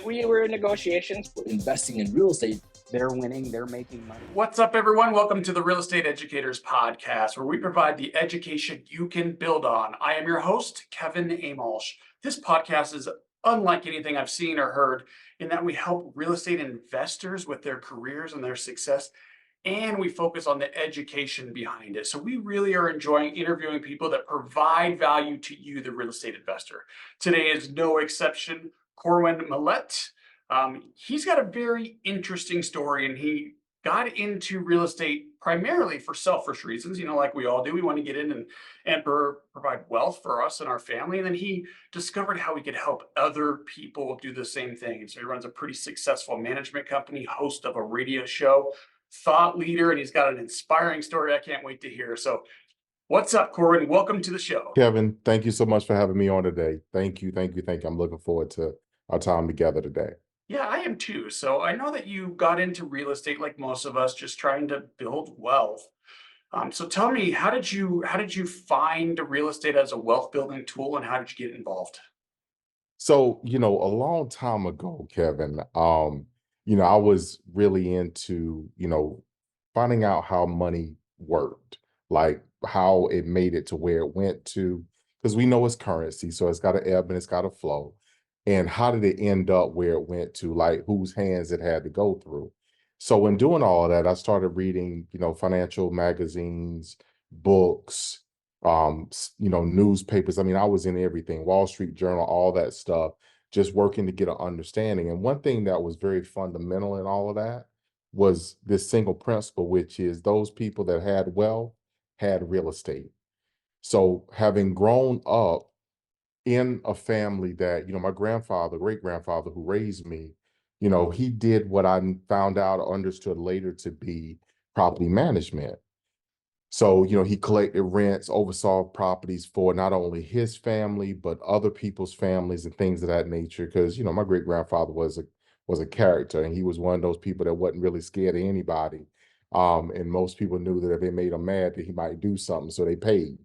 we were in negotiations. Investing in real estate, they're winning, they're making money. What's up, everyone? Welcome to the Real Estate Educators Podcast, where we provide the education you can build on. I am your host, Kevin Amolsch. This podcast is unlike anything I've seen or heard in that we help real estate investors with their careers and their success, and we focus on the education behind it. So we really are enjoying interviewing people that provide value to you, the real estate investor. Today is no exception. Corwyn Melette. He's got a very interesting story, and he got into real estate primarily for selfish reasons, like we all do. We want to get in and provide wealth for us and our family. And then he discovered how he could help other people do the same thing. And so he runs a pretty successful management company, host of a radio show, thought leader, and he's got an inspiring story I can't wait to hear. So what's up, Corwin? Welcome to the show. Kevin, thank you so much for having me on today. Thank you. I'm looking forward to our time together today. Yeah, I am too. So I know that you got into real estate like most of us, just trying to build wealth. So tell me, how did you find real estate as a wealth building tool, and how did you get involved? So, a long time ago, Kevin, I was really into, finding out how money worked, like how it made it to where it went to, because we know it's currency, so it's got to ebb and it's got to flow. And how did it end up where it went to, like whose hands it had to go through? So in doing all of that, I started reading, financial magazines, books, newspapers. I mean, I was in everything, Wall Street Journal, all that stuff, just working to get an understanding. And one thing that was very fundamental in all of that was this single principle, which is those people that had wealth had real estate. So having grown up in a family that, my great grandfather who raised me, he did what I found out or understood later to be property management. So, he collected rents, oversaw properties for not only his family, but other people's families and things of that nature. Because, my great grandfather was a character, and he was one of those people that wasn't really scared of anybody. And most people knew that if they made him mad, that he might do something, so they paid.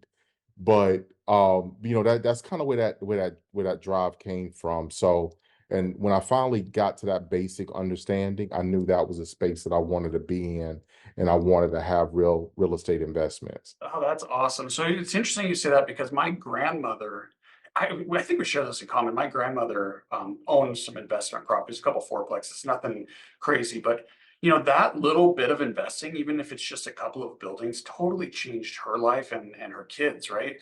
But that's kind of where that drive came from. So, and when I finally got to that basic understanding, I knew that was a space that I wanted to be in, and I wanted to have real estate investments. Oh, that's awesome. So it's interesting you say that, because my grandmother, I think we share this in common. My grandmother owns some investment properties, a couple fourplexes, nothing crazy, but that little bit of investing, even if it's just a couple of buildings, totally changed her life and her kids, right?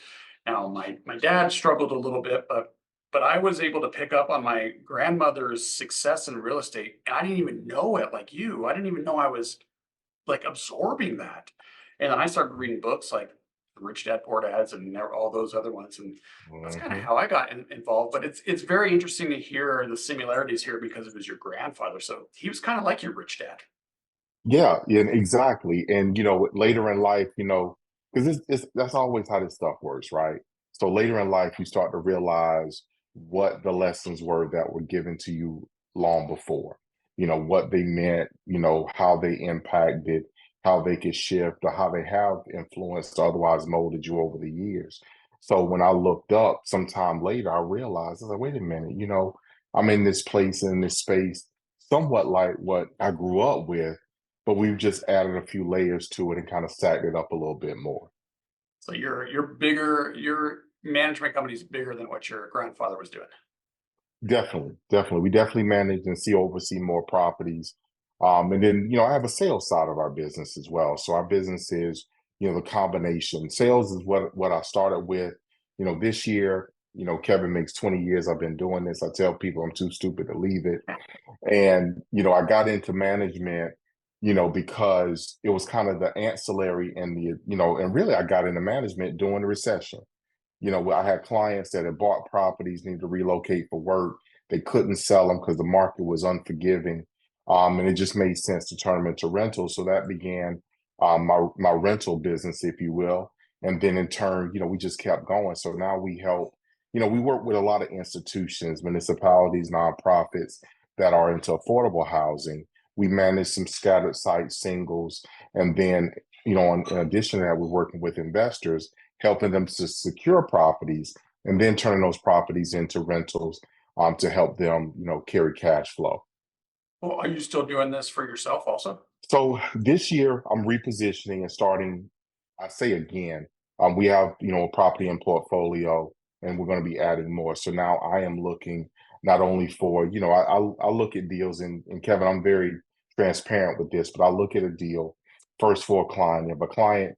Now, my dad struggled a little bit, but I was able to pick up on my grandmother's success in real estate. And I didn't even know it, like you. I didn't even know I was like absorbing that. And then I started reading books like Rich Dad Poor Dads and all those other ones. And that's kind of how I got involved. But it's very interesting to hear the similarities here, because it was your grandfather. So he was kind of like your rich dad. Yeah, exactly. And later in life, because that's always how this stuff works, right? So later in life, you start to realize what the lessons were that were given to you long before. What they meant, how they impacted, how they could shift, or how they have influenced, or otherwise molded you over the years. So when I looked up sometime later, I realized, I was like, wait a minute, I'm in this place, in this space, somewhat like what I grew up with, but we've just added a few layers to it and kind of stacked it up a little bit more. So you're bigger, your management company is bigger than what your grandfather was doing. Definitely. We definitely manage and oversee more properties. And then, I have a sales side of our business as well. So our business is, the combination. Sales is what I started with. This year, Kevin makes 20 years I've been doing this. I tell people I'm too stupid to leave it. And, I got into management, because it was kind of the ancillary and and really I got into management during the recession. I had clients that had bought properties, needed to relocate for work. They couldn't sell them because the market was unforgiving. And it just made sense to turn them into rentals. So that began my rental business, if you will. And then in turn, we just kept going. So now we help, we work with a lot of institutions, municipalities, nonprofits that are into affordable housing. We manage some scattered site singles. And then, in addition to that, we're working with investors, helping them to secure properties and then turning those properties into rentals. to help them, carry cash flow. Well, are you still doing this for yourself also? So this year I'm repositioning and starting, I say again, we have, a property in portfolio and we're going to be adding more. So now I am looking not only for, I look at deals and Kevin, I'm very transparent with this, but I look at a deal first for a client. If a client,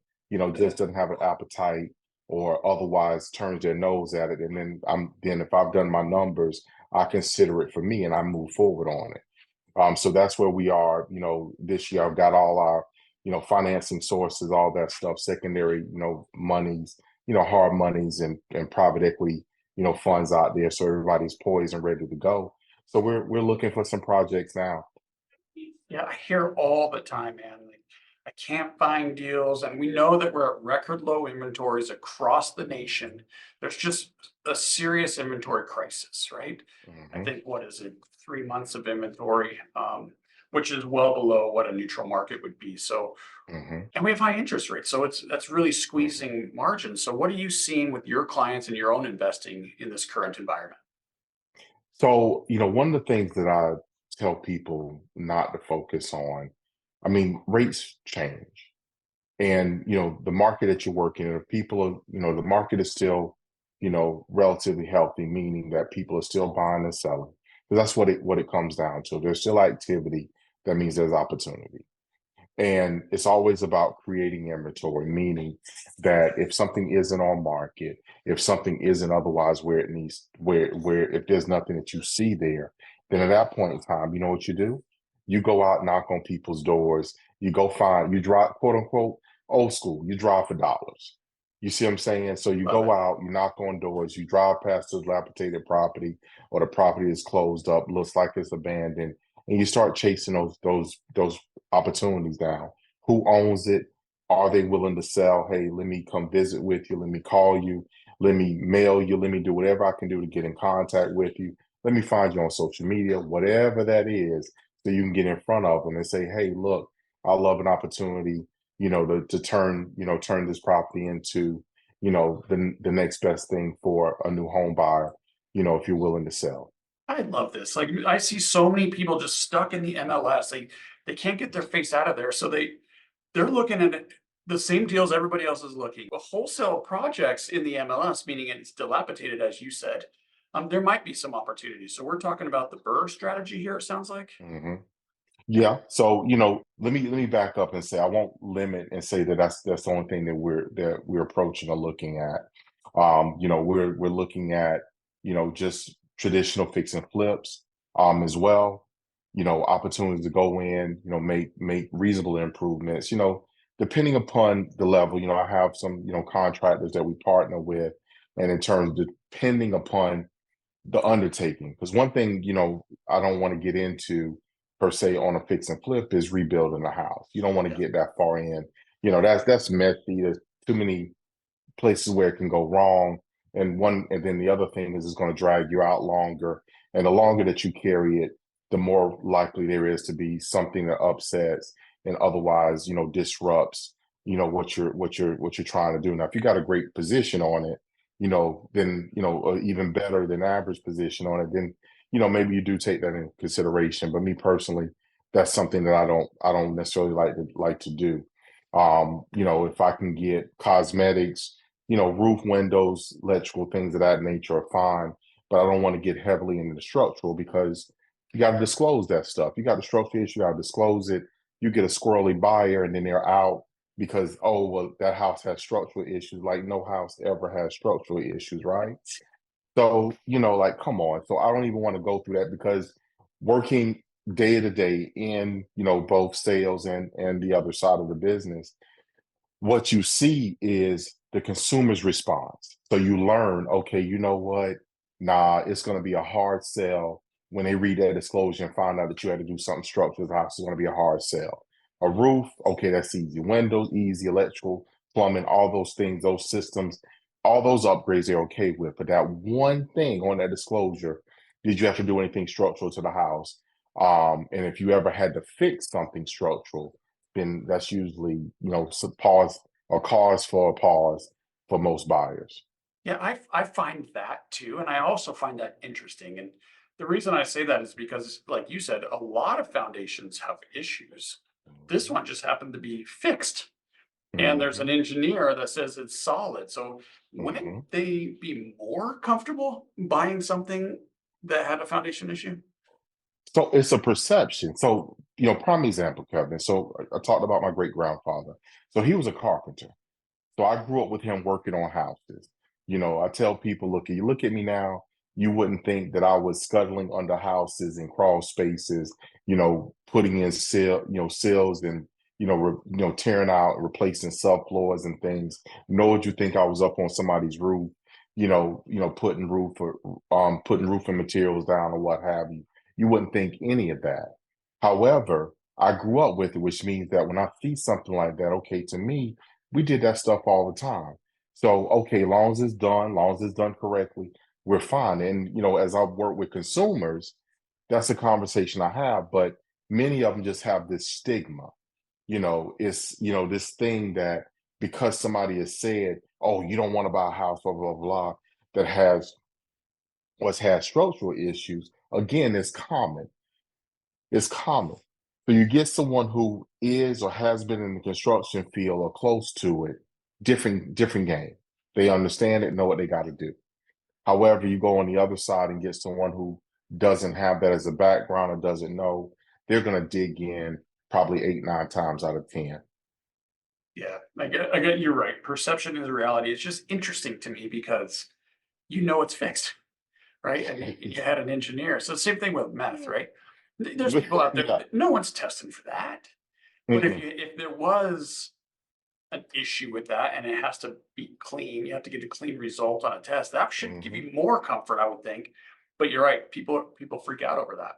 just doesn't have an appetite or otherwise turns their nose at it, and then if I've done my numbers, I consider it for me and I move forward on it. So that's where we are, this year. I've got all our, financing sources, all that stuff, secondary, monies, hard monies and private equity, funds out there. So everybody's poised and ready to go. So we're looking for some projects now. Yeah, I hear all the time, man. Like, I can't find deals, and we know that we're at record low inventories across the nation. There's just a serious inventory crisis, right? I Hmm. think, what is it, 3 months of inventory, which is well below what a neutral market would be. So, Hmm. and we have high interest rates, so that's really Hmm. squeezing margins. So, what are you seeing with your clients and your own investing in this current environment? So, one of the things that I tell people not to focus on, I mean, rates change. And the market that you're working in, if people are, the market is still, relatively healthy, meaning that people are still buying and selling. Because that's what it comes down to. There's still activity. That means there's opportunity. And it's always about creating inventory, meaning that if something isn't on market, if something isn't otherwise where it needs, where if there's nothing that you see there, then at that point in time, you know what you do? You go out, knock on people's doors, you drive, quote unquote, old school, you drive for dollars. You see what I'm saying? So you Love go it. out, you knock on doors, you drive past the dilapidated property or the property is closed up, looks like it's abandoned, and you start chasing those opportunities down. Who owns it? Are they willing to sell? Hey, let me come visit with you. Let me call you. Let me mail you. Let me do whatever I can do to get in contact with you. Let me find you on social media, whatever that is, so you can get in front of them and say, hey, look, I love an opportunity, to turn this property into, the next best thing for a new home buyer, if you're willing to sell. I love this. Like, I see so many people just stuck in the MLS. They can't get their face out of there. So they're looking at the same deals everybody else is looking. But wholesale projects in the MLS, meaning it's dilapidated, as you said, there might be some opportunities. So we're talking about the Burr strategy here, it sounds like. Hmm. Yeah. So, let me back up and say I won't limit and say that that's the only thing that we're approaching or looking at. We're looking at, just traditional fix and flips as well, opportunities to go in, make reasonable improvements, depending upon the level. I have some, contractors that we partner with, and in terms depending upon the undertaking. Because one thing, I don't want to get into per se on a fix and flip is rebuilding a house. You don't want to Yeah. get that far in. That's messy. There's too many places where it can go wrong. And then the other thing is it's going to drag you out longer. And the longer that you carry it, the more likely there is to be something that upsets and otherwise, disrupts, what you're trying to do. Now, if you got a great position on it, then, even better than average position on it, then, maybe you do take that into consideration. But me personally, that's something that I don't necessarily like to do. If I can get cosmetics, roof windows, electrical things of that nature are fine, but I don't want to get heavily into the structural because you got to disclose that stuff. You got the structural issue, you got to disclose it. You get a squirrely buyer and then they're out because, oh, well, that house has structural issues. Like no house ever has structural issues, right? So, like, come on. So I don't even want to go through that because working day to day in, both sales and the other side of the business, what you see is the consumer's response. So you learn, okay, you know what? Nah, it's going to be a hard sell when they read that disclosure and find out that you had to do something structural. The house is going to be a hard sell. A roof, okay, that's easy. Windows, easy. Electrical, plumbing, all those things, those systems, all those upgrades they're okay with. But that one thing on that disclosure, did you have to do anything structural to the house? And if you ever had to fix something structural, then that's usually, pause or cause for a pause for most buyers. Yeah, I find that too, and I also find that interesting. And the reason I say that is because, like you said, a lot of foundations have issues. This one just happened to be fixed, and there's Mhm, an engineer that says it's solid. So wouldn't mhm. they be more comfortable buying something that had a foundation issue? So it's a perception. So, prime example, Kevin. So I talked about my great grandfather. So he was a carpenter. So I grew up with him working on houses. I tell people, look, you look at me now, you wouldn't think that I was scuttling under houses and crawl spaces, putting in sills and tearing out, replacing subfloors and things. Nor would you think I was up on somebody's roof, putting roofing materials down or what have you. You wouldn't think any of that. However, I grew up with it, which means that when I see something like that, okay, to me, we did that stuff all the time. So, okay, long as it's done correctly, we're fine. And, as I work with consumers, that's a conversation I have, but many of them just have this stigma. It's, this thing that because somebody has said, oh, you don't want to buy a house, blah, blah, blah, that has structural issues. Again, it's common. So you get someone who is or has been in the construction field or close to it, different game. They understand it, know what they got to do. However, you go on the other side and get someone who doesn't have that as a background or doesn't know, they're going to dig in probably 8, 9 times out of 10. Yeah, I get you're right. Perception is reality. It's just interesting to me because it's fixed, right? And you had an engineer. So same thing with meth, right? There's people out there, Yeah. no one's testing for that. But Mm-mm, if there was an issue with that and it has to be clean, you have to get a clean result on a test. That should give mhm. you more comfort, I would think. But you're right, people freak out over that.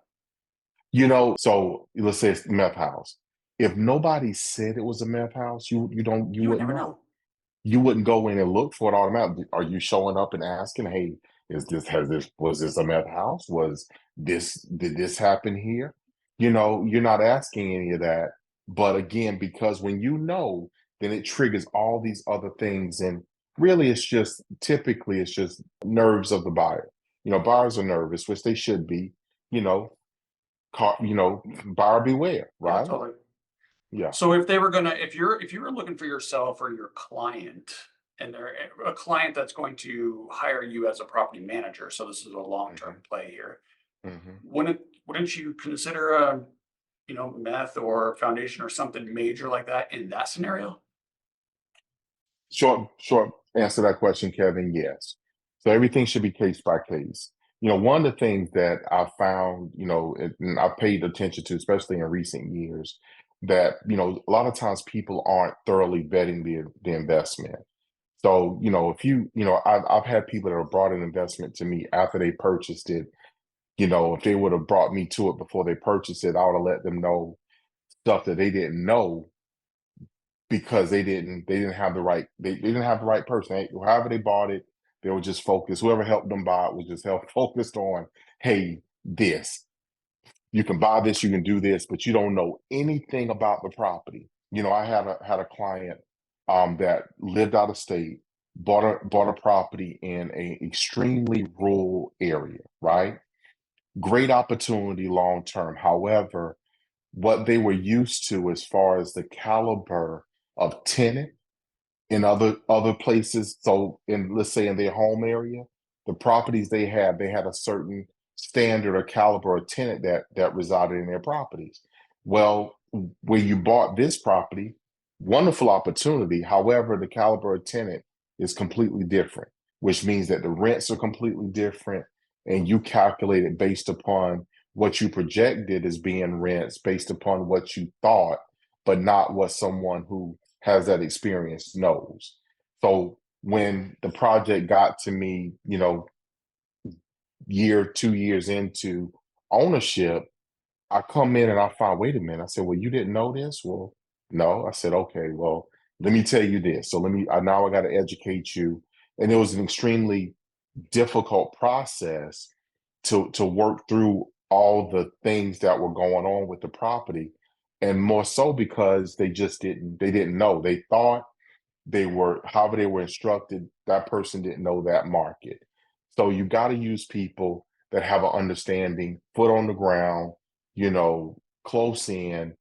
So let's say it's meth house. If nobody said it was a meth house, you You would wouldn't never know. know. You wouldn't go in and look for it automatically. Are you showing up and asking, "Hey, was this a meth house? Did this happen here?" You're not asking any of that. But again, because when then it triggers all these other things. And really, typically, it's just nerves of the buyer. Buyers are nervous, which they should be, you know, buyer beware, Yeah, right? totally. Yeah. So if you were looking for yourself or your client, and they're a client that's going to hire you as a property manager, so this is a Hmm. long-term play here. Hmm. Wouldn't you consider meth or foundation or something major like that in that scenario? Short answer to that question, Kevin. Yes. So everything should be case by case. One of the things that I found, and I paid attention to, especially in recent years, that a lot of times people aren't thoroughly vetting the investment. So if I've had people that have brought an investment to me after they purchased it. If they would have brought me to it before they purchased it, I would have let them know stuff that they didn't know because they didn't have the right they didn't have the right person. However they bought it, they were just focused. Whoever helped them buy it was just help focused on, hey, this. You can buy this, you can do this, but you don't know anything about the property. I had a client that lived out of state, bought a property in a extremely rural area, right? Great opportunity long term. However, what they were used to as far as the caliber of tenant in other places. So let's say in their home area, the properties they had a certain standard or caliber of tenant that resided in their properties. Well, where you bought this property, wonderful opportunity. However, the caliber of tenant is completely different, which means that the rents are completely different, and you calculate it based upon what you projected as being rents based upon what you thought, but not what someone who has that experience knows. So when the project got to me, 2 years into ownership, I come in and I find, wait a minute. I said, well, you didn't know this? Well, no. I said, okay, well, let me tell you this. So now I got to educate you. And it was an extremely difficult process to work through all the things that were going on with the property. And more so because they didn't know. They thought however they were instructed, that person didn't know that market. So you got to use people that have an understanding, foot on the ground, close in,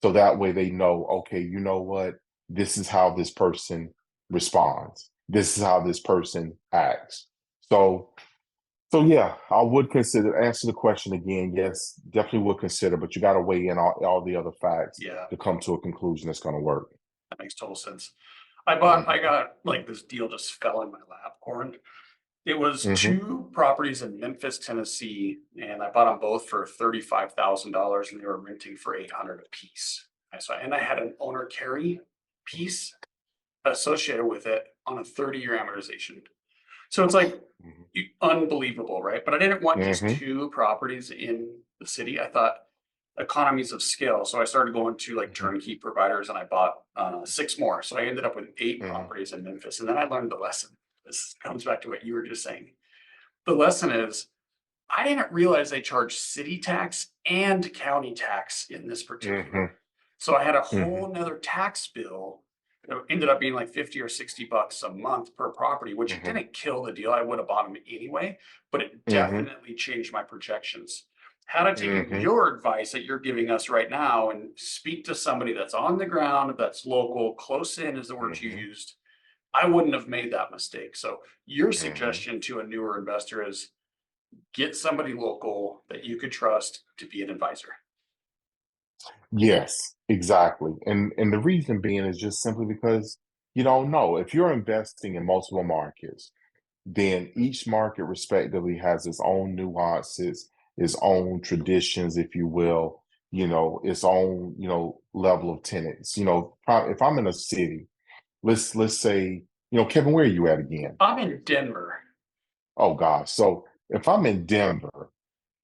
so that way they know, okay, you know what, this is how this person responds. This is how this person acts. So yeah, I would consider, answer the question again. Yes, definitely would consider, but you got to weigh in all the other facts Yeah, to come to a conclusion that's going to work. that makes total sense. I Hmm. got like this deal just fell in my lap, Corwin. It was Hmm. two properties in Memphis, Tennessee, and I bought them both for $35,000, and they were renting for 800 a piece. And I had an owner carry piece associated with it on a 30-year amortization. So it's like unbelievable, right? But I didn't want just Hmm. two properties in the city. I thought economies of scale. So I started going to like Hmm. turnkey providers, and I bought six more. So I ended up with eight Hmm. properties in Memphis. And then I learned the lesson. This comes back to what you were just saying. The lesson is I didn't realize they charge city tax and county tax in this Hmm. particular. So I had a Hmm. whole nother tax bill that ended up being like 50 or $60 a month per property, which Hmm. didn't kill the deal. I would have bought them anyway, but it Hmm. definitely changed my projections. Had I taken Hmm. your advice that you're giving us right now and speak to somebody that's on the ground, that's local, close in is the words you Hmm. used, I wouldn't have made that mistake. So your Hmm. suggestion to a newer investor is get somebody local that you could trust to be an advisor. Yes, exactly. And the reason being is just simply because you don't know. If you're investing in multiple markets, then each market respectively has its own nuances, its own traditions, if you will, its own, level of tenants. If I'm in a city, let's say, Kevin, where are you at again? I'm in Denver. Oh gosh. So if I'm in Denver,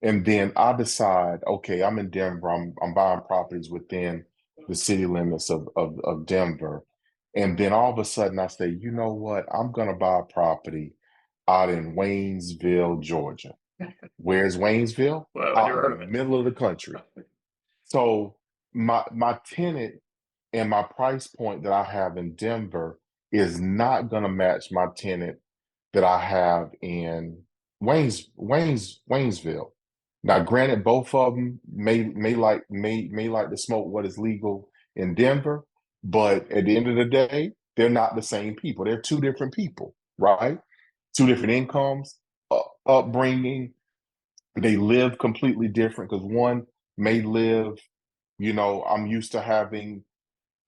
and then I decide, okay, I'm in Denver. I'm buying properties within the city limits of Denver. And then all of a sudden I say, you know what? I'm gonna buy a property out in Waynesville, Georgia. Where's Waynesville? Well, I Out never in the heard of it. middle of the country. So my tenant and my price point that I have in Denver is not gonna match my tenant that I have in Waynesville. Now, granted, both of them may like to smoke what is legal in Denver, but at the end of the day, they're not the same people. They're two different people, right? Two different incomes, upbringing. They live completely different because one may live, I'm used to having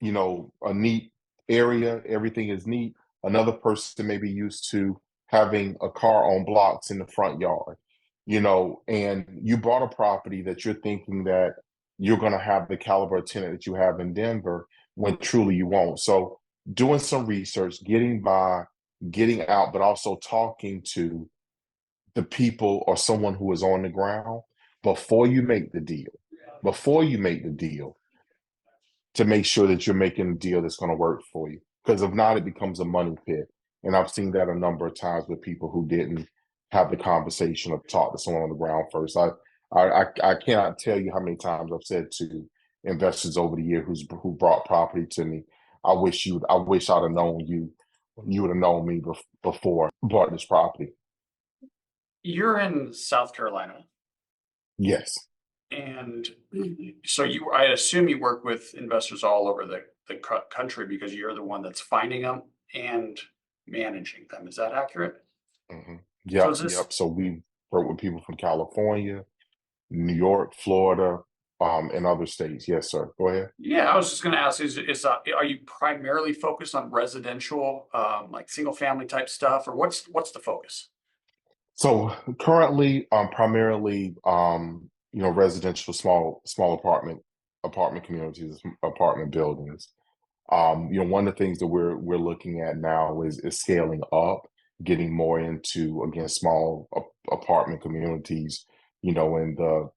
a neat area, everything is neat. Another person may be used to having a car on blocks in the front yard, and you bought a property that you're thinking that you're going to have the caliber of tenant that you have in Denver when truly you won't. So doing some research, getting out, but also talking to the people or someone who is on the ground before you make the deal. Before you make the deal, to make sure that you're making a deal that's going to work for you. Because if not, it becomes a money pit. And I've seen that a number of times with people who didn't have the conversation or talk to someone on the ground first. I cannot tell you how many times I've said to investors over the year who brought property to me, I wish I'd have known you. You would have known me before I bought this property. You're in South Carolina, Yes. and so I assume you work with investors all over the country because you're the one that's finding them and managing them. Is that accurate? Hmm. So Yep. is this Yep. So we work with people from California, New York, Florida, and other states. Yes, sir. Go ahead. Yeah, I was just gonna ask, are you primarily focused on residential, like single family type stuff, or what's the focus? So currently, primarily, residential, small apartment communities, apartment buildings. One of the things that we're looking at now is scaling up, getting more into again small apartment communities. In the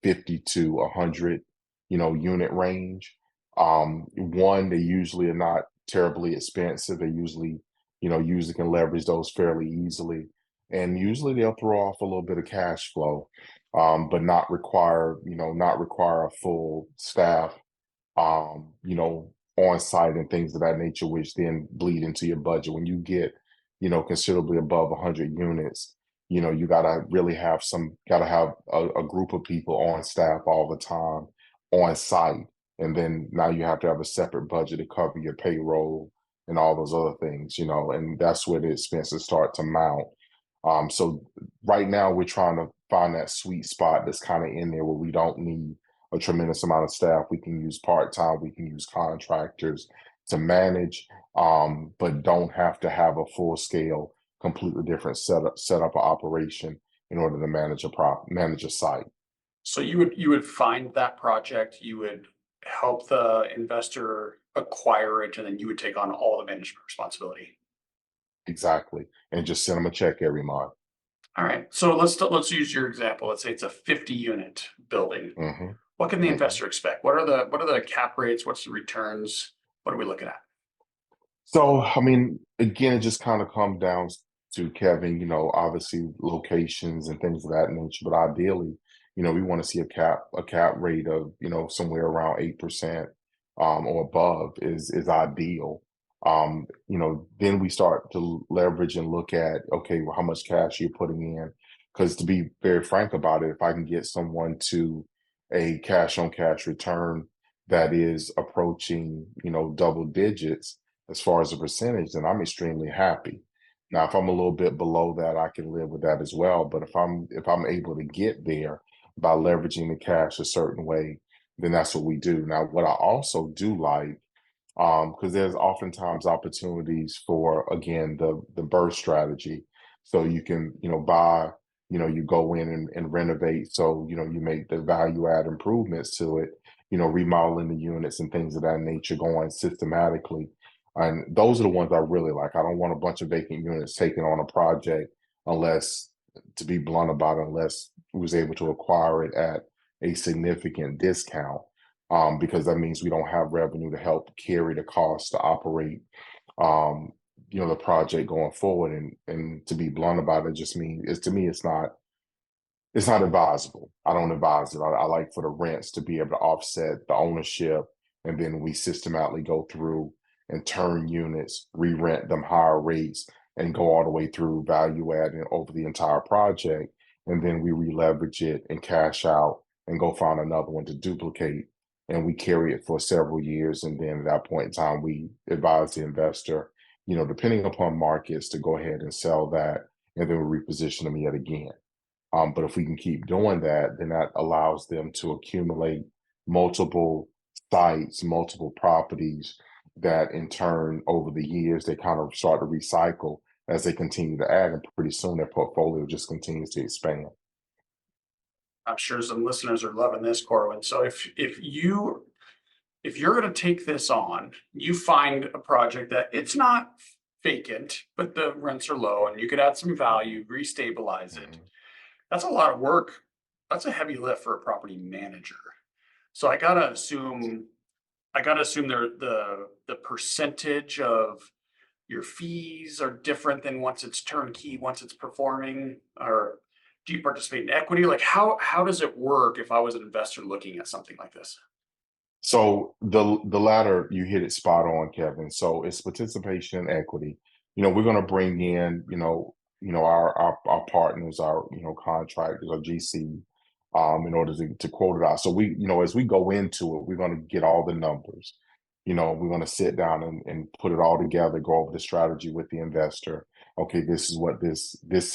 50 to 100, unit range. One, they usually are not terribly expensive. They usually can leverage those fairly easily. And usually they'll throw off a little bit of cash flow, but not require a full staff, on site and things of that nature, which then bleed into your budget. When you get, considerably above 100 units, you gotta really have gotta have a group of people on staff all the time on site. And then now you have to have a separate budget to cover your payroll and all those other things, and that's where the expenses start to mount. So right now we're trying to find that sweet spot that's kind of in there where we don't need a tremendous amount of staff. We can use part-time, we can use contractors to manage, but don't have to have a full scale, completely different setup of operation in order to manage a site. So you would find that project, you would help the investor acquire it, and then you would take on all the management responsibility. Exactly. And just send them a check every month. All right. So let's use your example. Let's say it's a 50 unit building. Hmm. What can the Hmm. investor expect? What are the cap rates? What's the returns? What are we looking at? So, I mean, again, it just kind of comes down to Kevin, obviously locations and things of that nature. But ideally, we want to see a cap rate of, somewhere around 8%, or above is ideal. Then we start to leverage and look at, okay, well, how much cash you're putting in. Because to be very frank about it, if I can get someone to a cash on cash return that is approaching, double digits as far as a percentage, then I'm extremely happy. Now, if I'm a little bit below that, I can live with that as well. But if I'm able to get there by leveraging the cash a certain way, then that's what we do. Now, what I also do like, because there's oftentimes opportunities for, again, the burst strategy. So you can, buy, you go in and renovate. So, you make the value add improvements to it, remodeling the units and things of that nature going systematically. And those are the ones I really like. I don't want a bunch of vacant units taken on a project unless, to be blunt about it, unless we was able to acquire it at a significant discount, because that means we don't have revenue to help carry the cost to operate, um, the project going forward. And to be blunt about it, just means to me, it's not advisable. I don't advise it. I like for the rents to be able to offset the ownership, and then we systematically go through and turn units, re-rent them higher rates, and go all the way through value adding over the entire project. And then we re-leverage it and cash out and go find another one to duplicate. And we carry it for several years. And then at that point in time, we advise the investor, depending upon markets, to go ahead and sell that, and then we reposition them yet again. But if we can keep doing that, then that allows them to accumulate multiple sites, multiple properties that in turn, over the years, they kind of start to recycle as they continue to add. And pretty soon their portfolio just continues to expand. I'm sure some listeners are loving this, Corwin. So if you're going to take this on, you find a project that it's not vacant, but the rents are low, and you could add some value, restabilize it. Mhm. That's a lot of work. That's a heavy lift for a property manager. So I gotta assume the percentage of your fees are different than once it's turnkey, once it's performing, or do you participate in equity? Like how does it work if I was an investor looking at something like this? So the latter, you hit it spot on, Kevin. So it's participation in equity. We're going to bring in, our partners, our contractors, our GC, in order to quote it out. So we, as we go into it, we're going to get all the numbers. We're going to sit down and put it all together, go over the strategy with the investor. Okay, this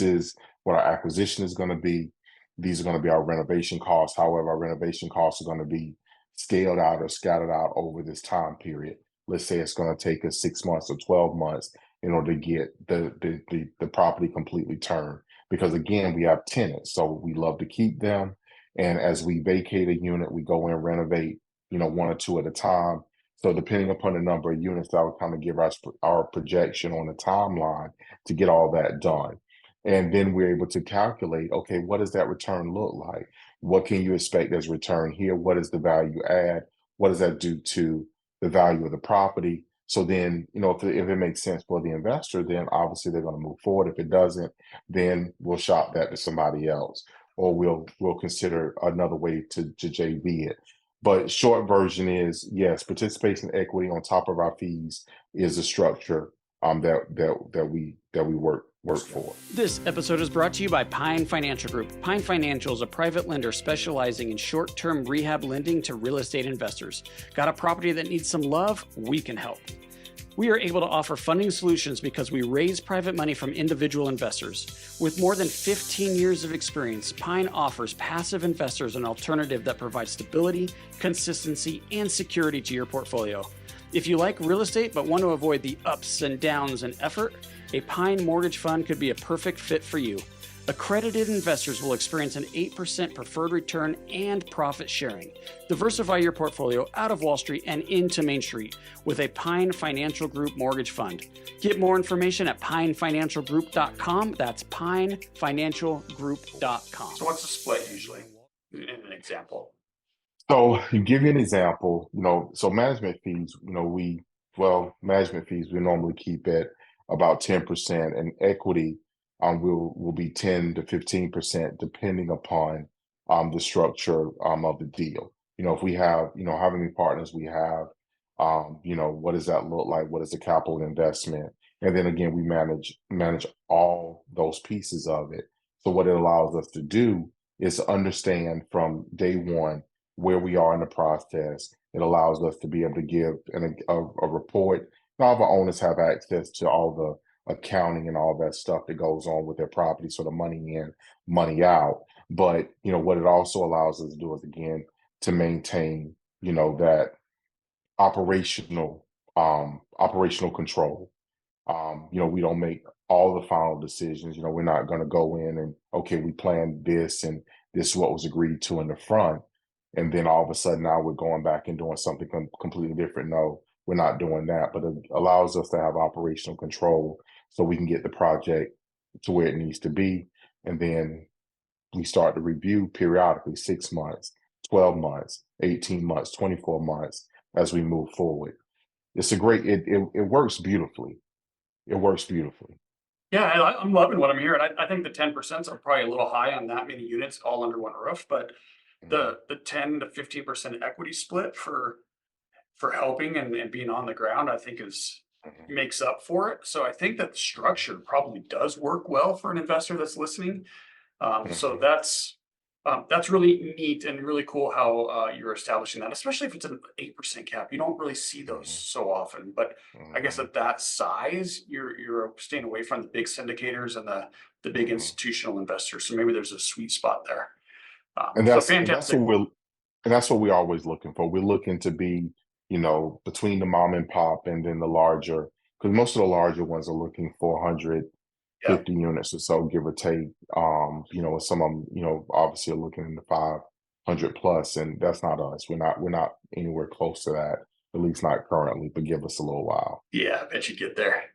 is what our acquisition is going to be. These are going to be our renovation costs. However, our renovation costs are going to be scaled out or scattered out over this time period. Let's say it's going to take us 6 months or 12 months in order to get the property completely turned. Because again, we have tenants, so we love to keep them. And as we vacate a unit, we go in and renovate, one or two at a time. So depending upon the number of units, that would kind of give us our projection on the timeline to get all that done. And then we're able to calculate, okay, what does that return look like? What can you expect as return here? What is the value add? What does that do to the value of the property? So then, if it makes sense for the investor, then obviously they're going to move forward. If it doesn't, then we'll shop that to somebody else, or we'll consider another way to JV it. But short version is yes, participation equity on top of our fees is a structure that we work for. This episode is brought to you by Pine Financial Group. Pine Financial is a private lender specializing in short-term rehab lending to real estate investors. Got a property that needs some love? We can help. We are able to offer funding solutions because we raise private money from individual investors. With more than 15 years of experience, Pine offers passive investors an alternative that provides stability, consistency, and security to your portfolio. If you like real estate but want to avoid the ups and downs and effort, a Pine mortgage fund could be a perfect fit for you. Accredited investors will experience an 8% preferred return and profit sharing. Diversify your portfolio out of Wall Street and into Main Street with a Pine Financial Group mortgage fund. Get more information at pinefinancialgroup.com. That's pinefinancialgroup.com. So what's the split usually in an example? So you give you an example, so management fees, management fees we normally keep at about 10%, and equity will be 10 to 15% depending upon the structure of the deal. If we have, how many partners we have, what does that look like? What is the capital investment? And then again, we manage all those pieces of it. So what it allows us to do is understand from day one where we are in the process. It allows us to be able to give a report. All of our owners have access to all the accounting and all that stuff that goes on with their property, so the money in, money out. But what it also allows us to do is again to maintain that operational control. We don't make all the final decisions. We're not going to go in and okay, we planned this and this is what was agreed to in the front, and then all of a sudden now we're going back and doing something completely different. No, we're not doing that, but it allows us to have operational control so we can get the project to where it needs to be. And then we start to review periodically 6 months, 12 months, 18 months, 24 months as we move forward. It's a great, it works beautifully. It works beautifully. Yeah, I'm loving what I'm hearing. I think the 10% are probably a little high on that many units all under one roof, but the 10 to 15% equity split for helping and being on the ground, I think makes up for it. So I think that the structure probably does work well for an investor that's listening. So that's really neat and really cool how you're establishing that, especially if it's an 8% cap. You don't really see those so often, but I guess at that size, you're staying away from the big syndicators and the big institutional investors. So maybe there's a sweet spot there. And So that's fantastic. that's what we're always looking for. We're looking to be, between the mom and pop and then the larger, because most of the larger ones are looking for 150 units or so, give or take. And some of them, obviously are looking in the 500 plus, and that's not us. We're not anywhere close to that, at least not currently, but give us a little while. Yeah, I bet you get there.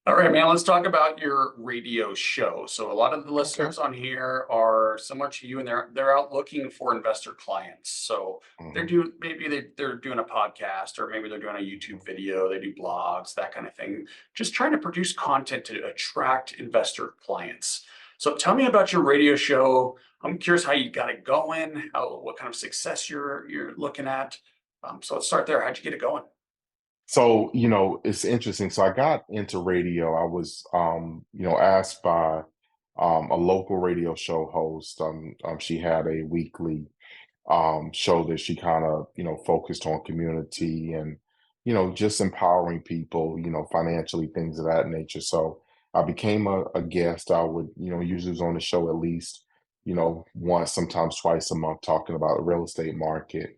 All right, man, let's talk about your radio show. So a lot of the listeners on here are similar to you, and they're out looking for investor clients. So they're doing a podcast, or maybe they're doing a YouTube video, they do blogs, that kind of thing, just trying to produce content to attract investor clients. So tell me about your radio show. I'm curious how you got it going, what kind of success you're looking at. So let's start there. How'd you get it going? So, it's interesting. So I got into radio. I was, asked by a local radio show host. She had a weekly show that she kind of, focused on community and, just empowering people, financially, things of that nature. So I became a guest. I would, usually was on the show at least, once, sometimes twice a month, talking about the real estate market.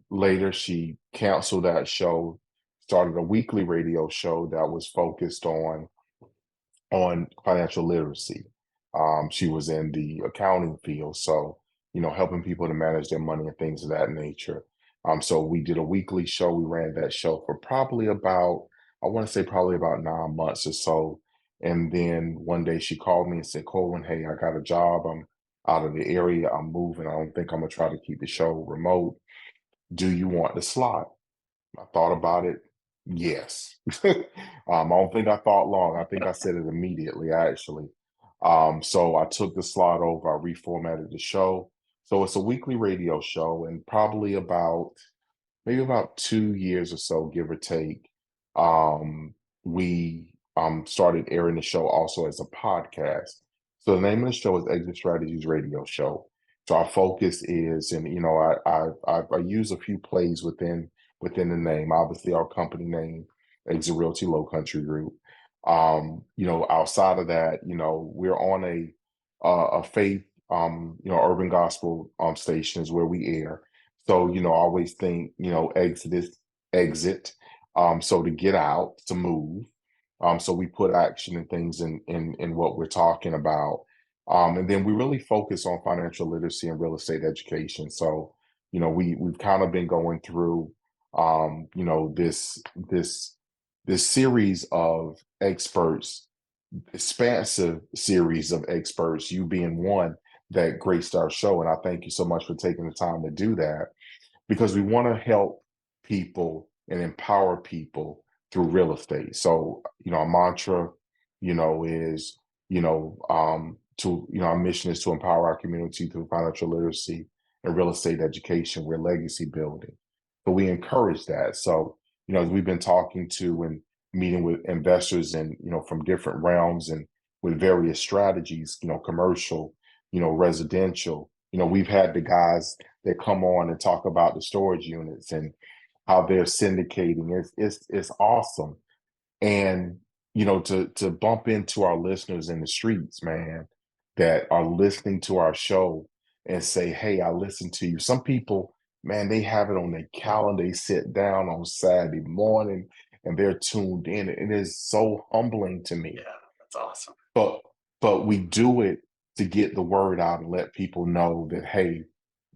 Later, she canceled that show, started a weekly radio show that was focused on financial literacy. She was in the accounting field, so helping people to manage their money and things of that nature. So we did a weekly show. We ran that show for probably about, I want to say probably about 9 months or so. And then one day she called me and said, "Corwin, hey, I got a job. I'm out of the area. I'm moving. I don't think I'm gonna try to keep the show remote. Do you want the slot?" I thought about it. Yes. I don't think I thought long. I think I said it immediately, actually. So I took the slot over. I reformatted the show. So it's a weekly radio show, and probably maybe about 2 years or so, give or take, we started airing the show also as a podcast. So the name of the show is Exit Strategies Radio Show. So our focus is, and I use a few plays within the name. Obviously, our company name, Exit Realty Low Country Group. Outside of that, we're on a faith, urban gospel stations where we air. So, I always think, exit. So to get out, to move. So we put action and things in what we're talking about. And then we really focus on financial literacy and real estate education. So, we've kind of been going through this series of experts, expansive series of experts, you being one that graced our show. And I thank you so much for taking the time to do that, because we want to help people and empower people through real estate. So, our mantra, is, our mission is to empower our community through financial literacy and real estate education. We're legacy building. So we encourage that. So, as we've been talking to and meeting with investors and, from different realms and with various strategies, commercial, residential, we've had the guys that come on and talk about the storage units and how they're syndicating. It's awesome. And to bump into our listeners in the streets, man, that are listening to our show and say, hey, I listened to you. Some people, man, they have it on their calendar. They sit down on Saturday morning and they're tuned in. It is so humbling to me. Yeah, that's awesome. But we do it to get the word out and let people know that, hey,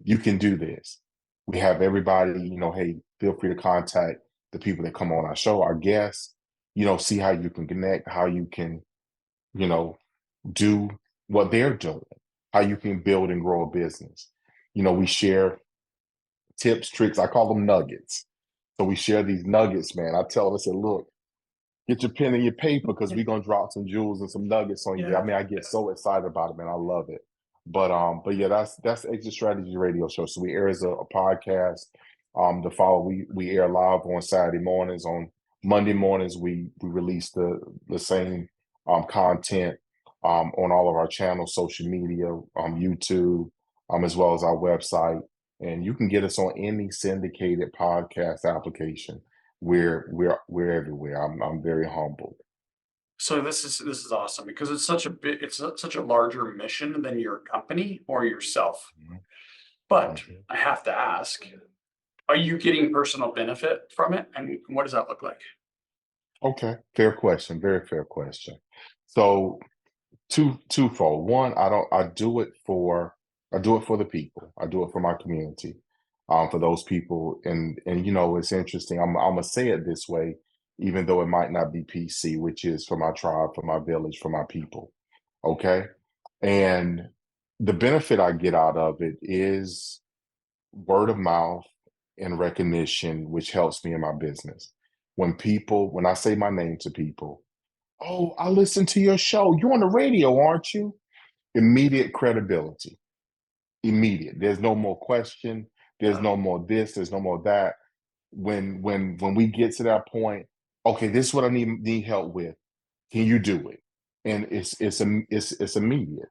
you can do this. We have everybody, hey, feel free to contact the people that come on our show, our guests, see how you can connect, how you can, do what they're doing, how you can build and grow a business. We share tips, tricks. I call them nuggets. So we share these nuggets, man. I tell them, I said, look, get your pen and your paper, because we're gonna drop some jewels and some nuggets on you. Yeah. I mean, I get so excited about it, man. I love it. But yeah, that's Exit Strategy Radio Show. So we air as a podcast. The follow we air live on Saturday mornings. On Monday mornings, we release the same content on all of our channels, social media, YouTube, as well as our website. And you can get us on any syndicated podcast application. We're everywhere. I'm very humbled. So this is awesome, because it's such a larger mission than your company or yourself. Mhm. But Mhm. I have to ask, are you getting personal benefit from it? And what does that look like? Okay, fair question. Very fair question. So twofold. One, I do it for the people. I do it for my community. For those people, and it's interesting. I'm gonna say it this way, even though it might not be PC, which is for my tribe, for my village, for my people. Okay. And the benefit I get out of it is word of mouth and recognition, which helps me in my business. When I say my name to people, oh, I listen to your show. You're on the radio, aren't you? Immediate credibility. Immediate. There's no more question. There's no more this. There's no more that. When we get to that point, okay, this is what I need help with. Can you do it? And it's immediate.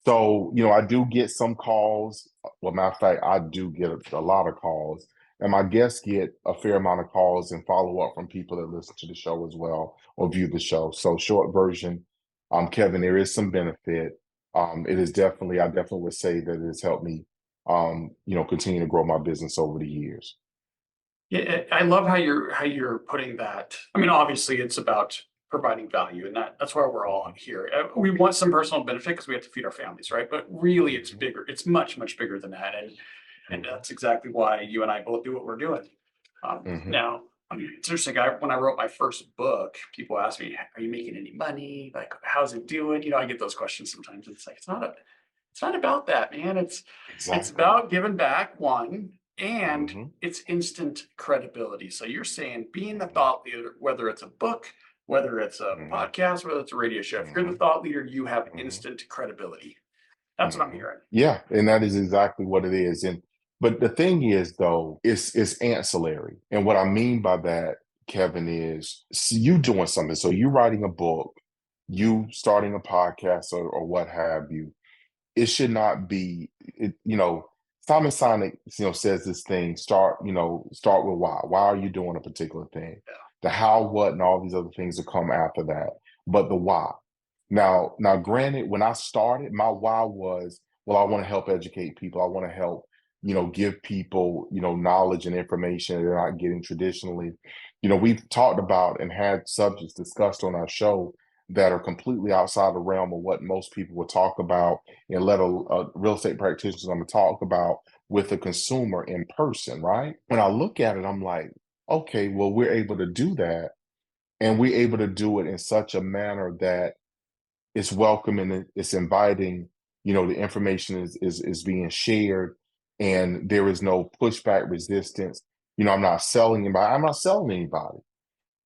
So, I do get some calls. Well, matter of fact, I do get a lot of calls, and my guests get a fair amount of calls and follow up from people that listen to the show as well or view the show. So, short version, Kevin, there is some benefit. I definitely would say that it has helped me, continue to grow my business over the years. Yeah, I love how you're putting that. I mean, obviously, it's about providing value, and that's why we're all here. We want some personal benefit because we have to feed our families, right? But really, it's Mhm. bigger. It's much, much bigger than that, and Mhm. that's exactly why you and I both do what we're doing. Mhm. Now, I mean, it's interesting. When I wrote my first book, people ask me, "Are you making any money? Like, how's it doing?" I get those questions sometimes. It's like it's not about that, man. It's Exactly. about giving back, one, and Mhm. it's instant credibility. So you're saying being the Mhm. thought leader, whether it's a book, whether it's a Mhm. podcast, whether it's a radio show, if you're the Mhm. thought leader, you have Mhm. instant credibility. That's what I'm hearing. Yeah, and that is exactly what it is. And but the thing is, though, it's ancillary. And what I mean by that, Kevin, is you doing something. So you writing a book, you starting a podcast, or what have you. It should not be. Simon Sinek, says this thing. Start with why. Why are you doing a particular thing? Yeah. The how, what, and all these other things that come after that. But the why. Now, granted, when I started, my why was, well, I want to help educate people. I want to help, give people, knowledge and information they're not getting traditionally. We've talked about and had subjects discussed on our show that are completely outside the realm of what most people would talk about and let a real estate practitioner going to talk about with a consumer in person, right? When I look at it, I'm like, okay, well, we're able to do that, and we're able to do it in such a manner that it's welcoming, it's inviting. The information is being shared, and there is no pushback, resistance. I'm not selling anybody. I'm not selling anybody.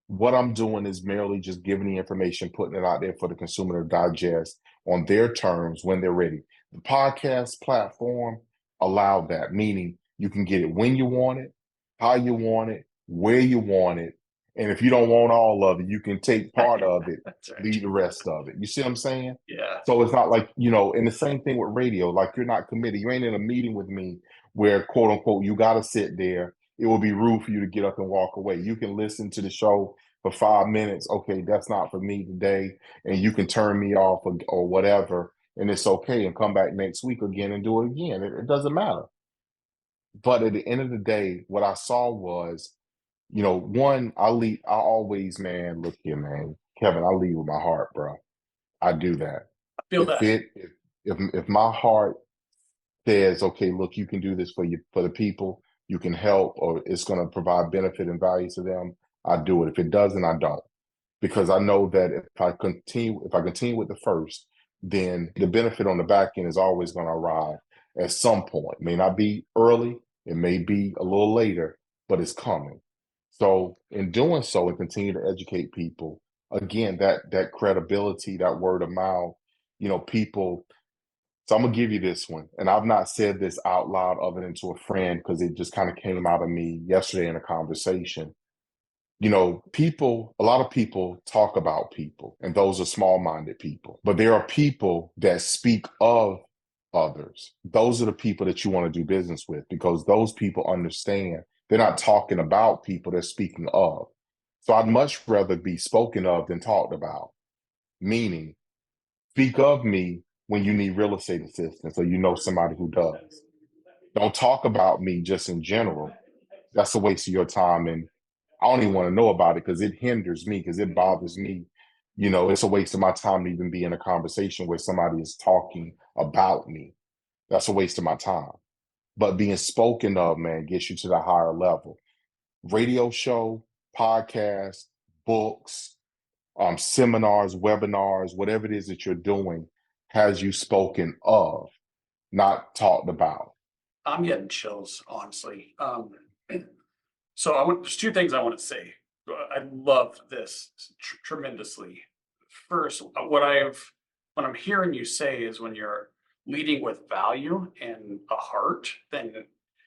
What I'm doing is merely just giving the information, putting it out there for the consumer to digest on their terms when they're ready. The podcast platform allowed that, meaning you can get it when you want it, how you want it, where you want it. And if you don't want all of it, you can take part of it, That's right. leave the rest of it. You see what I'm saying? Yeah. So it's not like, and the same thing with radio, like you're not committed. You ain't in a meeting with me where, quote unquote, you got to sit there. It will be rude for you to get up and walk away. You can listen to the show for 5 minutes. Okay, that's not for me today. And you can turn me off or whatever. And it's okay. And come back next week again and do it again. It doesn't matter. But at the end of the day, what I saw was, one, I always, man, look here, man, Kevin, I lead with my heart, bro. I do that. I feel that. If my heart says, okay, look, you can do this for the people, you can help, or it's going to provide benefit and value to them, I do it. If it doesn't, I don't, because I know that if I continue with the first, then the benefit on the back end is always going to arrive at some point. It may not be early, it may be a little later, but it's coming. So in doing so and continue to educate people, again, that credibility, that word of mouth, people. So I'm gonna give you this one, and I've not said this out loud other than to a friend because it just kind of came out of me yesterday in a conversation. A lot of people talk about people, and those are small-minded people. But there are people that speak of others. Those are the people that you want to do business with, because those people understand they're not talking about people, they're speaking of. So I'd much rather be spoken of than talked about, meaning speak of me when you need real estate assistance or somebody who does. Don't talk about me just in general. That's a waste of your time. And I don't even want to know about it because it hinders me, because it bothers me. It's a waste of my time to even be in a conversation where somebody is talking about me. That's a waste of my time. But being spoken of, man, gets you to the higher level. Radio show, podcast, books, seminars, webinars, whatever it is that you're doing, has you spoken of, not talked about. I'm getting chills, honestly. So there's two things I want to say. I love this tremendously. First, what I'm hearing you say is when you're leading with value and a heart, then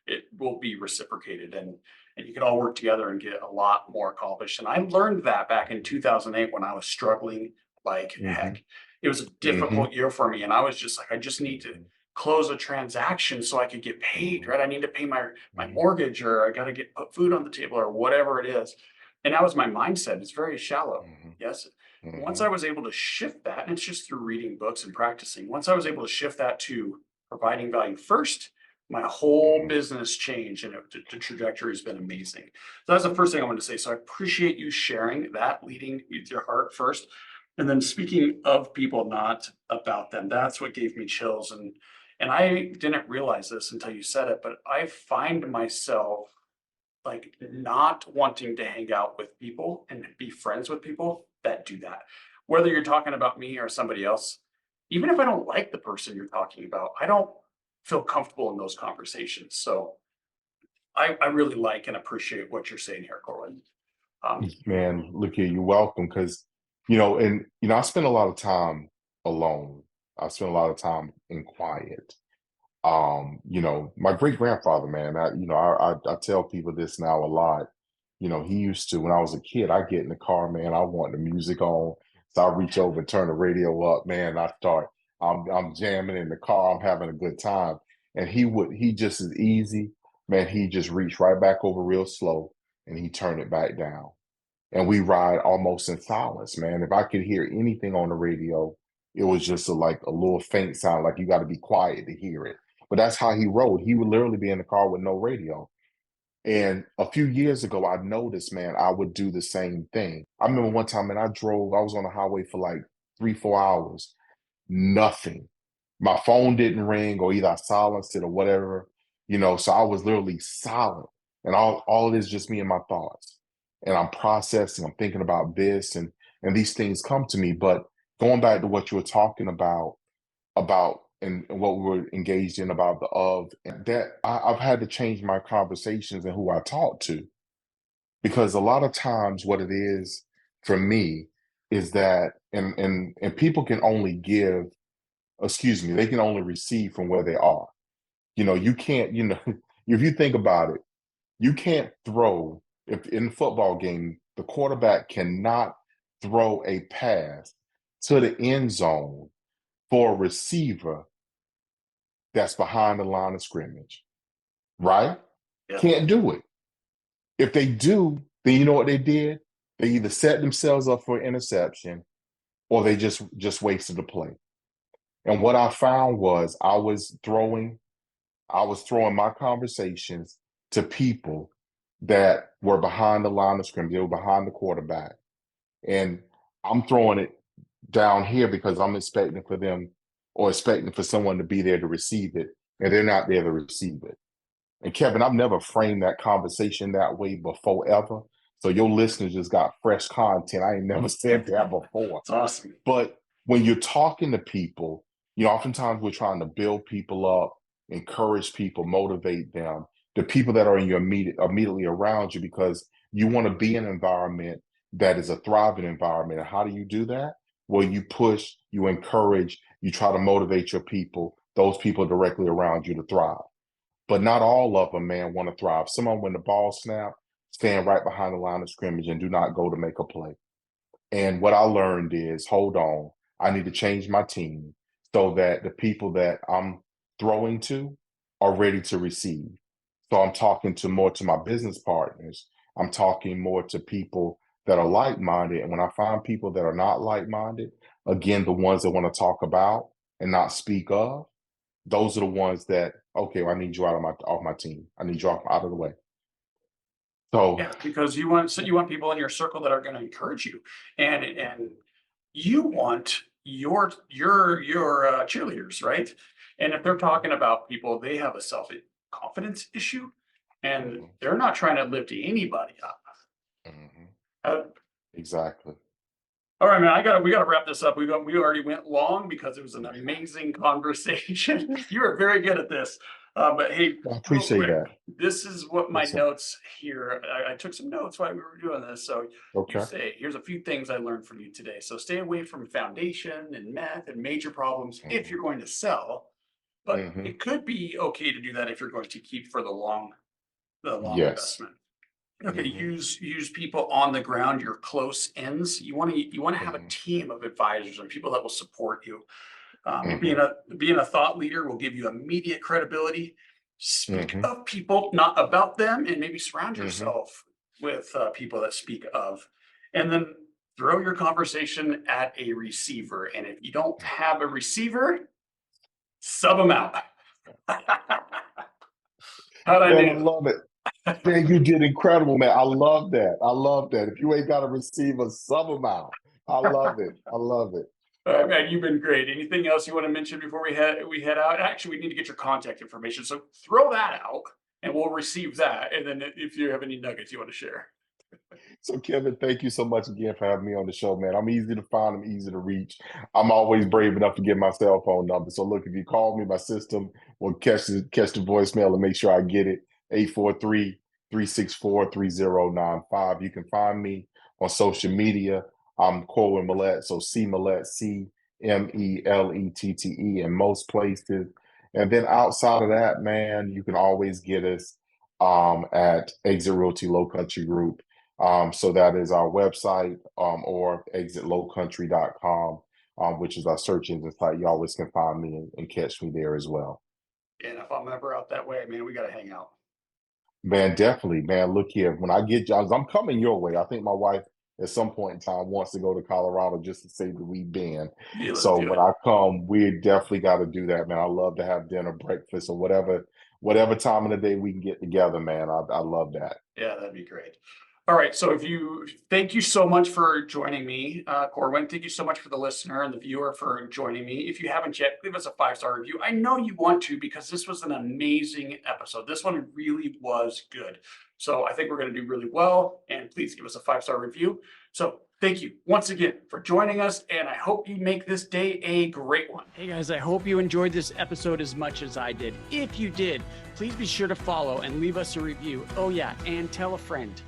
it will be reciprocated, and you can all work together and get a lot more accomplished. And I learned that back in 2008 when I was struggling like heck. It was a difficult year for me, and I was just like, I just need to close a transaction so I could get paid, right? I need to pay my mortgage, or I got to put food on the table, or whatever it is. And that was my mindset. It's very shallow. Yes. Once I was able to shift that, and it's just through reading books and practicing, once I was able to shift that to providing value first, my whole business changed, and the trajectory has been amazing. So that's the first thing I wanted to say. So I appreciate you sharing that, leading with your heart first. And then speaking of people, not about them. That's what gave me chills. And I didn't realize this until you said it, but I find myself like not wanting to hang out with people and be friends with people that do that. Whether you're talking about me or somebody else, even if I don't like the person you're talking about, I don't feel comfortable in those conversations. So I really like and appreciate what you're saying here, Corwin. Man, look here, you're welcome. Because, I spend a lot of time alone. I spend a lot of time in quiet. My great grandfather, man, I tell people this now a lot. He used to, when I was a kid, I get in the car, man, I want the music on. So I reach over and turn the radio up, man. I'm jamming in the car, I'm having a good time. And he just as easy, man, he just reached right back over real slow and he turned it back down. And we ride almost in silence, man. If I could hear anything on the radio, it was just like a little faint sound, like you got to be quiet to hear it. But that's how he rode. He would literally be in the car with no radio. And a few years ago, I noticed, man, I would do the same thing. I remember one time, man, I was on the highway for like 3, 4 hours, nothing. My phone didn't ring, or either I silenced it or whatever, so I was literally silent. And all it is just me and my thoughts. And I'm processing, I'm thinking about this, and these things come to me. But going back to what you were talking about and what we were engaged in about the of that I've had to change my conversations and who I talk to, because a lot of times what it is for me is that and people can only give, excuse me, they can only receive from where they are. You can't, if you think about it, you can't throw, if in a football game, the quarterback cannot throw a pass to the end zone for a receiver that's behind the line of scrimmage, right? Yeah. Can't do it. If they do, then you know what they did? They either set themselves up for interception or they just wasted the play. And what I found was I was throwing my conversations to people that were behind the line of scrimmage. They were behind the quarterback. And I'm throwing it down here because I'm expecting for them, or expecting for someone to be there to receive it, and they're not there to receive it. And Kevin, I've never framed that conversation that way before ever. So your listeners just got fresh content. I ain't never said that before. It's awesome. But when you're talking to people, oftentimes we're trying to build people up, encourage people, motivate them, the people that are in your immediately around you, because you want to be in an environment that is a thriving environment. And how do you do that? Well, you push, you encourage, you try to motivate your people, those people directly around you, to thrive. But not all of them, man, want to thrive. Some of them, when the ball snap, stand right behind the line of scrimmage and do not go to make a play. And what I learned is, hold on, I need to change my team so that the people that I'm throwing to are ready to receive. So I'm talking more to my business partners. I'm talking more to people that are like-minded. And when I find people that are not like-minded, again, the ones that want to talk about and not speak of, those are the ones that, okay, well, I need you off my team. I need you out of the way. So Yeah, because you want people in your circle that are going to encourage you, and you want your cheerleaders, right? And if they're talking about people, they have a self confidence issue, and mhm, they're not trying to lift anybody up. mhm, Uh, exactly. all right, man. We gotta wrap this up. We already went long because it was an amazing conversation. You are very good at this. But hey, I real appreciate quick, that. this is what my Yes, sir. notes here. I took some notes while we were doing this. So you Okay. say, here's a few things I learned from you today. So stay away from foundation and math and major problems if Mhm, you're going to sell. But mhm, it could be okay to do that if you're going to keep for the long yes. investment. Okay, Mhm, use people on the ground, your close ends. You want to have a mhm, team of advisors and people that will support you. mhm, Being a thought leader will give you immediate credibility. Speak mhm, of people, not about them, and maybe surround mhm. yourself with people that speak of. And then throw your conversation at a receiver. And if you don't have a receiver, sub them out. How'd I Man, I do? love it. Man, you did incredible, man. I love that. I love that. If you ain't got a receiver, sub them out. I love it. I love it. Man, you've been great. Anything else you want to mention before we head out? Actually, we need to get your contact information. So throw that out, and we'll receive that. And then if you have any nuggets you want to share, So, Kevin, thank you so much again for having me on the show, man. I'm easy to find. I'm easy to reach. I'm always brave enough to give my cell phone number. So, look, if you call me, my system will catch the voicemail and make sure I get it. 843-364-3095. You can find me on social media. I'm Corwyn Melette. So, C Melette, Melette in most places. And then outside of that, man, you can always get us at Exit Realty Low Country Group. So that is our website, or exitlowcountry.com, which is our search engine site. You always can find me and catch me there as well. And if I'm ever out that way, man, we got to hang out. Man, definitely, man. Look here, when I get jobs, I'm coming your way. I think my wife at some point in time wants to go to Colorado just to say that we've been. Yeah, let's So do when it. I come, we definitely got to do that, man. I love to have dinner, breakfast, or whatever time of the day we can get together, man. I love that. Yeah, that'd be great. All right. So thank you so much for joining me, Corwin. Thank you so much for the listener and the viewer for joining me. If you haven't yet, leave us a 5-star review. I know you want to, because this was an amazing episode. This one really was good. So I think we're going to do really well, and please give us a 5-star review. So thank you once again for joining us, and I hope you make this day a great one. Hey guys, I hope you enjoyed this episode as much as I did. If you did, please be sure to follow and leave us a review. Oh yeah, and tell a friend.